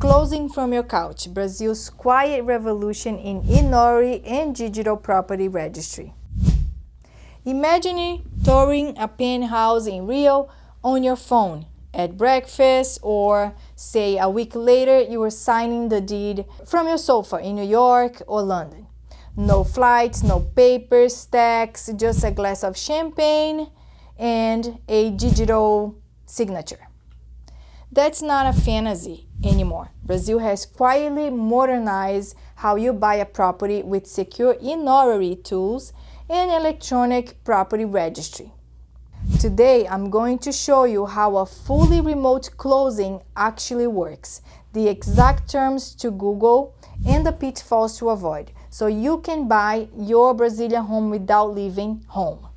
Closing from your couch, Brazil's quiet revolution in e-Notary and digital property registry. Imagine touring a penthouse in Rio on your phone at breakfast, or say a week later you are signing the deed from your sofa in New York or London. No flights, no papers, stacks, just a glass of champagne and a digital signature. That's not a fantasy anymore. Brazil has quietly modernized how you buy a property with secure e-Notary tools and electronic property registry. Today, I'm going to show you how a fully remote closing actually works, the exact terms to Google, and the pitfalls to avoid, so you can buy your Brazilian home without leaving home.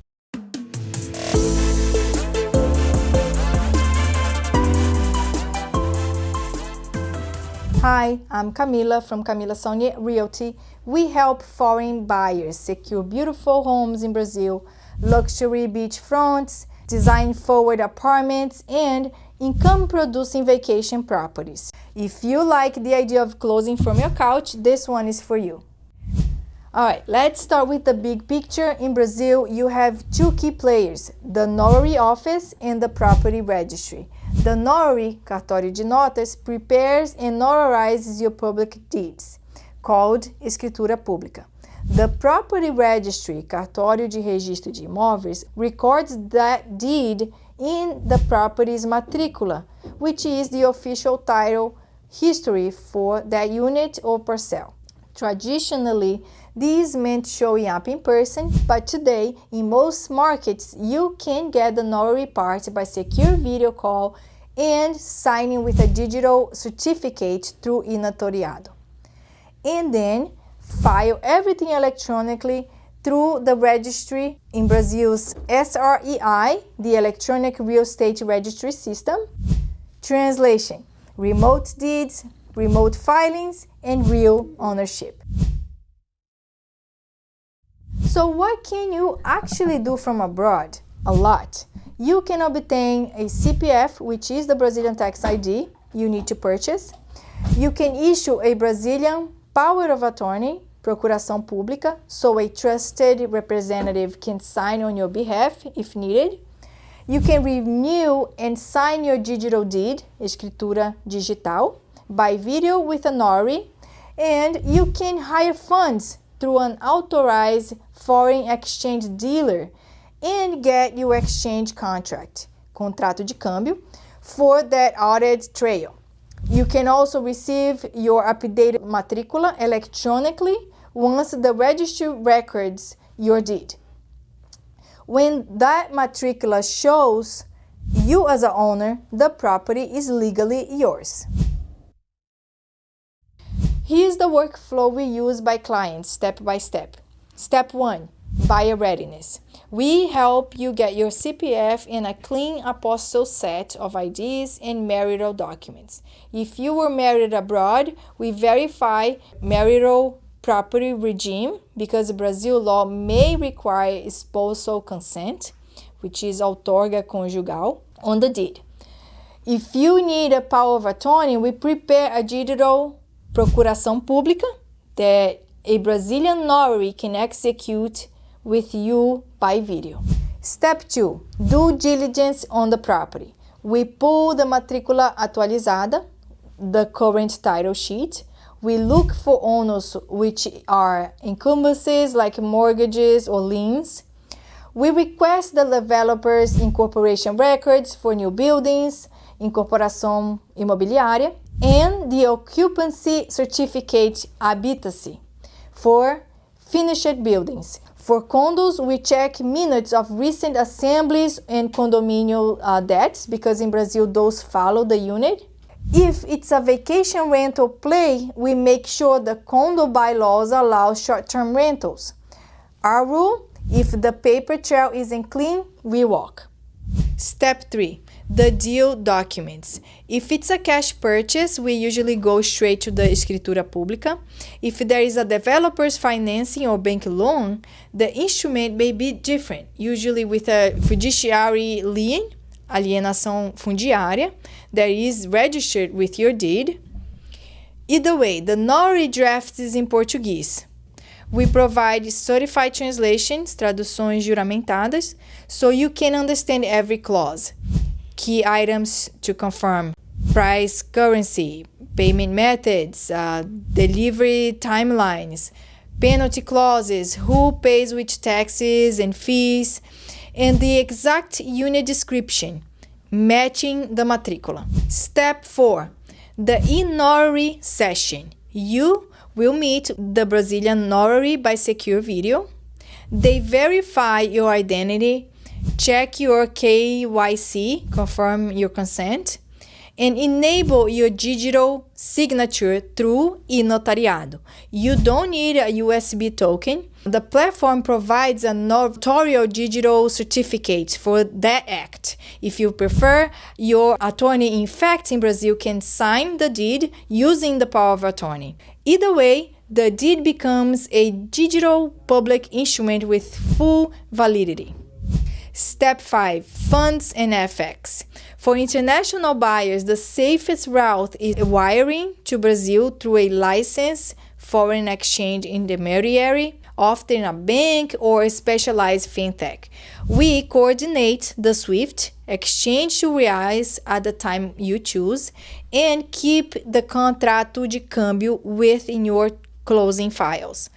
Hi, I'm Camila from Camila Saunier Realty. We help foreign buyers secure beautiful homes in Brazil, luxury beachfronts, design-forward apartments, and income-producing vacation properties. If you like the idea of closing from your couch, this one is for you. Alright, let's start with the big picture. In Brazil, you have two key players, the notary office and the property registry. The notary, cartório de notas, prepares and notarizes your public deeds, called escritura pública. The property registry, cartório de registro de imóveis, records that deed in the property's matrícula, which is the official title history for that unit or parcel. Traditionally, this meant showing up in person, but today, in most markets, you can get the notary part by secure video call and signing with a digital certificate through e-Notariado. And then, file everything electronically through the registry in Brazil's SREI, the Electronic Real Estate Registry System. Translation: remote deeds, remote filings, and real ownership. So what can you actually do from abroad? A lot. You can obtain a CPF, which is the Brazilian tax ID you need to purchase. You can issue a Brazilian power of attorney, procuração pública, so a trusted representative can sign on your behalf if needed. You can renew and sign your digital deed, escritura digital, by video with a notary, and you can hire funds through an authorized foreign exchange dealer and get your exchange contract, contrato de câmbio, for that audit trail. You can also receive your updated matrícula electronically once the registry records your deed. When that matrícula shows you as an owner, the property is legally yours. Here's the workflow we use by clients step by step. Step 1, buyer readiness. We help you get your CPF and a clean apostle set of IDs and marital documents. If you were married abroad, we verify marital property regime because Brazil law may require espousal consent, which is outorga conjugal, on the deed. If you need a power of attorney, we prepare a digital procuração pública that a Brazilian notary can execute with you by video. Step 2, due diligence on the property. We pull the matrícula atualizada, the current title sheet. We look for owners which are encumbrances like mortgages or liens. We request the developer's incorporation records for new buildings, incorporação imobiliária, and the occupancy certificate habitacy for finished buildings. For condos, we check minutes of recent assemblies and condominium debts, because in Brazil those follow the unit. If it's a vacation rental play, we make sure the condo bylaws allow short-term rentals. Our rule, if the paper trail isn't clean, we walk. Step 3, the deal documents. If it's a cash purchase, we usually go straight to the escritura pública. If there is a developer's financing or bank loan, the instrument may be different, usually with a fiduciary lien, alienação fundiária, that is registered with your deed. Either way, the Notary draft is in Portuguese. We provide certified translations, traduções juramentadas, so you can understand every clause. Key items to confirm: price, currency, payment methods, delivery timelines, penalty clauses, who pays which taxes and fees, and the exact unit description, matching the matrícula. Step 4. The e-Notary session. You will meet the Brazilian notary by secure video. They verify your identity, check your KYC, confirm your consent, and enable your digital signature through e-Notariado. You don't need a USB token. The platform provides a notarial digital certificate for that act. If you prefer, your attorney in fact in Brazil can sign the deed using the power of attorney. Either way, the deed becomes a digital public instrument with full validity. Step 5. Funds and FX. For international buyers, the safest route is wiring to Brazil through a licensed foreign exchange intermediary, often a bank or a specialized fintech. We coordinate the SWIFT, exchange to reais at the time you choose, and keep the contrato de câmbio within your closing files.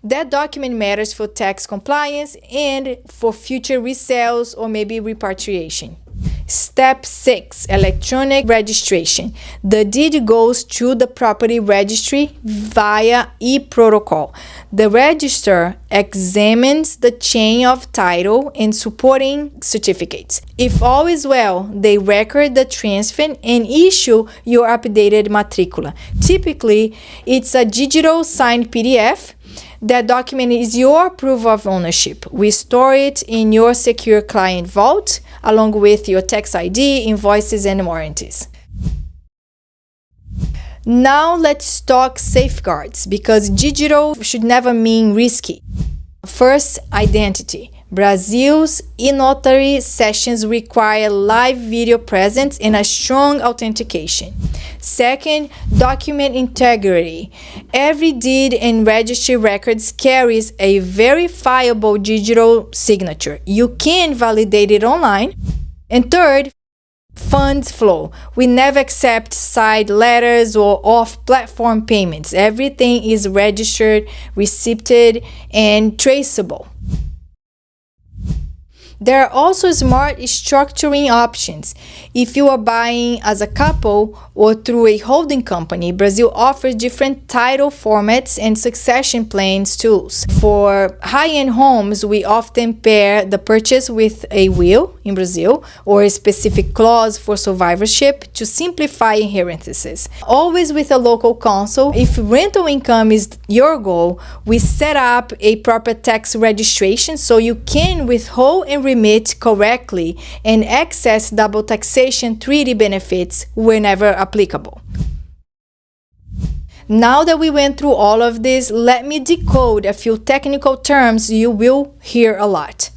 That document matters for tax compliance and for future resales or maybe repatriation. Step 6. Electronic registration. The deed goes to the property registry via e-protocol. The register examines the chain of title and supporting certificates. If all is well, they record the transfer and issue your updated matrícula. Typically, it's a digital signed PDF. That document is your proof of ownership. We store it in your secure client vault, along with your tax ID, invoices, and warranties. Now let's talk safeguards, because digital should never mean risky. First, identity. Brazil's e-Notary sessions require live video presence and a strong authentication. Second, document integrity. Every deed and registry records carries a verifiable digital signature. You can validate it online. And third, funds flow. We never accept side letters or off-platform payments. Everything is registered, receipted, and traceable. There are also smart structuring options. If you are buying as a couple or through a holding company, Brazil offers different title formats and succession plans tools. For high-end homes, we often pair the purchase with a will in Brazil or a specific clause for survivorship to simplify inheritances. Always with a local counsel. If rental income is your goal, we set up a proper tax registration so you can withhold and remit correctly and access double taxation treaty benefits whenever applicable. Now that we went through all of this, let me decode a few technical terms you will hear a lot.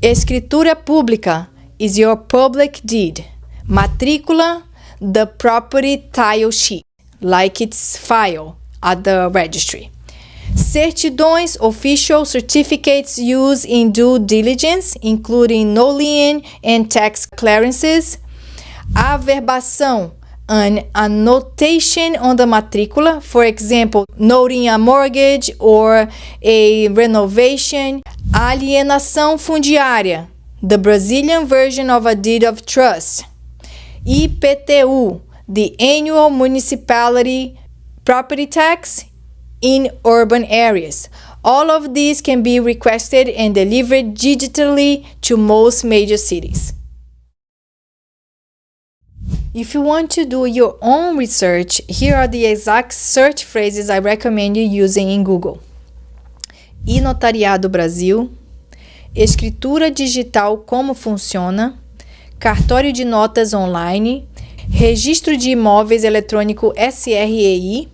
Escritura pública is your public deed. Matrícula, the property title sheet, like its file at the registry. Certidões, official certificates used in due diligence, including no lien and tax clearances. Averbação, an annotation on the matrícula, for example, noting a mortgage or a renovation. Alienação fundiária, the Brazilian version of a deed of trust. IPTU, the annual municipality property tax in urban areas. All of these can be requested and delivered digitally to most major cities. If you want to do your own research, here are the exact search phrases I recommend you using in Google. E-Notariado Brasil, escritura digital como funciona, cartório de notas online, registro de imóveis eletrônico SREI,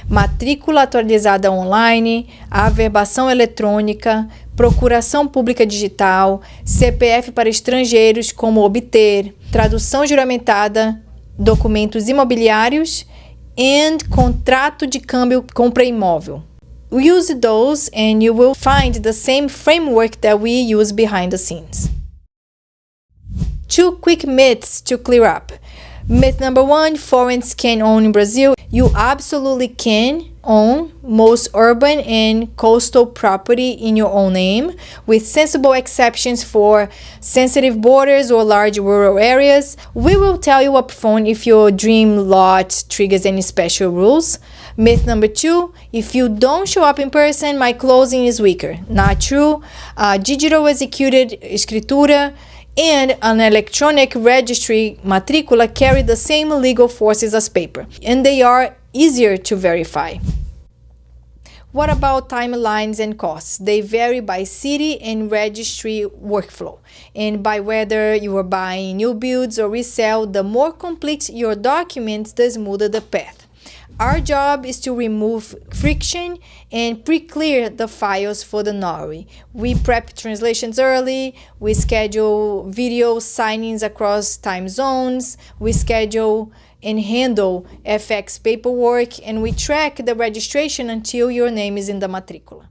matrícula atualizada online, averbação eletrônica, procuração pública digital, CPF para estrangeiros, como obter, tradução juramentada, documentos imobiliários and contrato de câmbio compra imóvel. Use those and you will find the same framework that we use behind the scenes. 2 quick myths to clear up. Myth number 1, foreigners can own in Brazil. You absolutely can own most urban and coastal property in your own name, with sensible exceptions for sensitive borders or large rural areas. We will tell you upfront if your dream lot triggers any special rules. Myth number 2, if you don't show up in person, my closing is weaker. Not true. Digital executed escritura and an electronic registry matrícula carry the same legal forces as paper, and they are easier to verify. What about timelines and costs? They vary by city and registry workflow, and by whether you are buying new builds or resell. The more complete your documents, the smoother the path. Our job is to remove friction and pre-clear the files for the notary. We prep translations early, we schedule video signings across time zones, we schedule and handle FX paperwork, and we track the registration until your name is in the matrícula.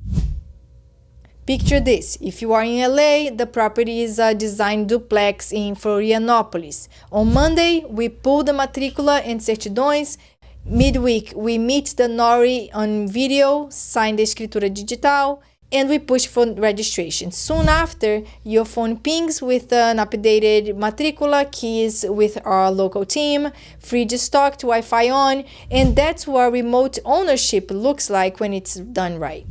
Picture this. If you are in LA, the property is a designed duplex in Florianópolis. On Monday, we pull the matrícula and certidões. Midweek, we meet the notary on video, sign the escritura digital, and we push for registration. Soon after, your phone pings with an updated matrícula, keys with our local team, free stocked, Wi-Fi on, and that's what remote ownership looks like when it's done right.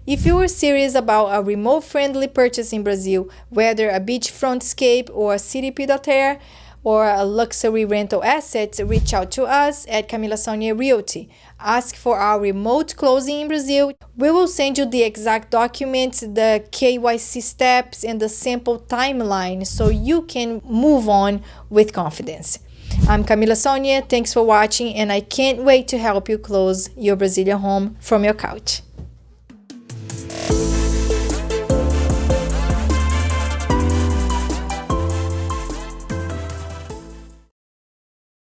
If you are serious about a remote-friendly purchase in Brazil, whether a beachfront scape or a city pied-à-terre, or a luxury rental asset, reach out to us at Camila Saunier Realty. Ask for our remote closing in Brazil. We will send you the exact documents, the KYC steps, and the sample timeline so you can move on with confidence. I'm Camila Saunier. Thanks for watching, and I can't wait to help you close your Brazilian home from your couch.